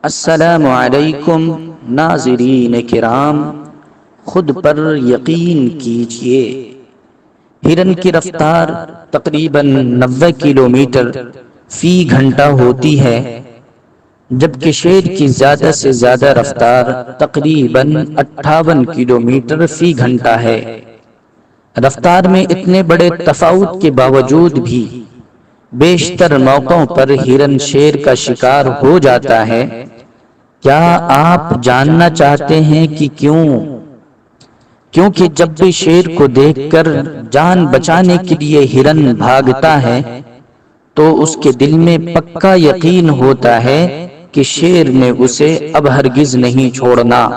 السلام علیکم ناظرین کرام، خود پر یقین کیجئے۔ ہرن کی رفتار تقریباً 90 کلومیٹر فی گھنٹہ ہوتی ہے، جبکہ شیر کی زیادہ سے زیادہ رفتار تقریباً 58 کلومیٹر فی گھنٹہ ہے۔ رفتار میں اتنے بڑے تفاوت کے باوجود بھی بیشتر موقعوں پر ہرن شیر کا شکار ہو جاتا ہے۔ کیا آپ جاننا چاہتے ہیں کہ کیوں؟ کیونکہ جب بھی شیر کو دیکھ کر جان بچانے کے لیے ہرن بھاگتا ہے تو اس کے دل میں پکا یقین ہوتا ہے کہ شیر نے اسے اب ہرگز نہیں چھوڑنا۔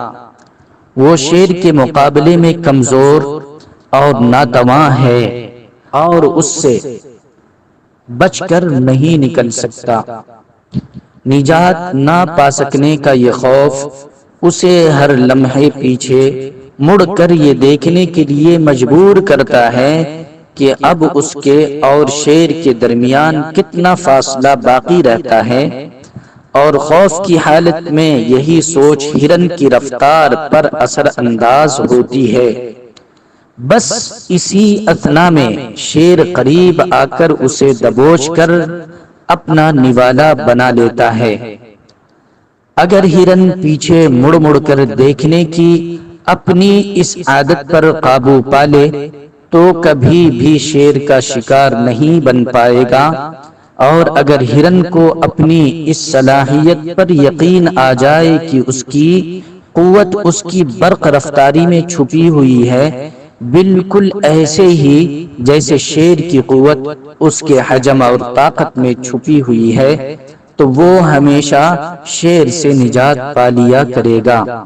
وہ شیر کے مقابلے میں کمزور اور ناتواں ہے اور اس سے بچ کر نہیں نکل سکتا۔ نجات نہ پا سکنے کا یہ خوف اسے ہر لمحے پیچھے مڑ کر یہ دیکھنے کے لیے مجبور کرتا ہے کہ اب اس کے اور شیر کے درمیان کتنا فاصلہ باقی رہتا ہے، اور خوف کی حالت میں یہی سوچ ہرن کی رفتار پر اثر انداز ہوتی ہے۔ بس اسی اثنا میں شیر قریب آ کر اسے دبوچ کر اپنا نوالا بنا لیتا ہے۔ اگر ہرن پیچھے مڑ مڑ کر دیکھنے کی اپنی اس عادت پر قابو پا لے تو کبھی بھی شیر کا شکار نہیں بن پائے گا، اور اگر ہرن کو اپنی اس صلاحیت پر یقین آ جائے کہ اس کی قوت اس کی برق رفتاری میں چھپی ہوئی ہے، بالکل ایسے ہی جیسے شیر کی قوت اس کے حجم اور طاقت میں چھپی ہوئی ہے، تو وہ ہمیشہ شیر سے نجات پا لیا کرے گا۔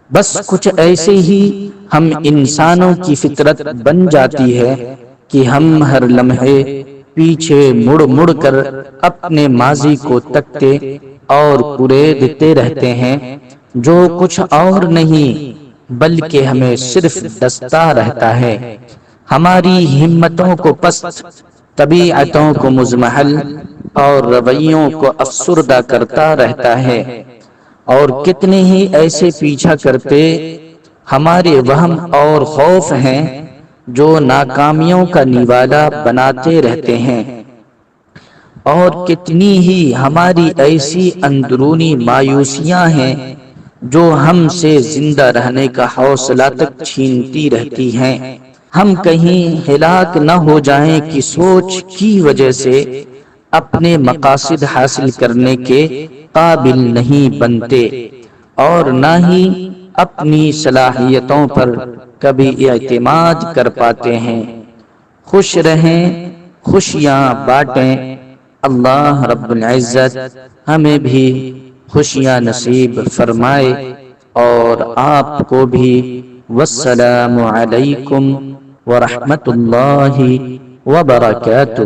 بس کچھ ایسے ہی ہم انسانوں کی فطرت بن جاتی ہے کہ ہم ہر لمحے پیچھے مڑ مڑ کر اپنے ماضی کو تکتے اور کریدتے رہتے ہیں، جو کچھ اور نہیں بلکہ ہمیں صرف ڈستا رہتا ہے، ہماری ہمتوں کو پست، طبیعتوں کو مضمحل اور رویوں کو افسردہ کرتا رہتا ہے۔ اور کتنے ہی ایسے پیچھا کرتے ہمارے وہم اور خوف ہیں جو ناکامیوں کا نوالا بناتے رہتے ہیں، اور کتنی ہی ہماری ایسی اندرونی مایوسیاں ہیں جو ہم سے زندہ رہنے کا حوصلہ تک چھینتی رہتی ہیں۔ ہم کہیں ہلاک نہ ہو جائیں کی سوچ کی وجہ سے اپنے مقاصد حاصل کرنے کے قابل نہیں بنتے، اور نہ ہی اپنی صلاحیتوں پر کبھی اعتماد کر پاتے ہیں۔ خوش رہیں، خوشیاں بانٹیں۔ اللہ رب العزت ہمیں بھی خوشیاں نصیب فرمائے اور آپ کو بھی۔ والسلام علیکم ورحمۃ اللہ وبرکاتہ۔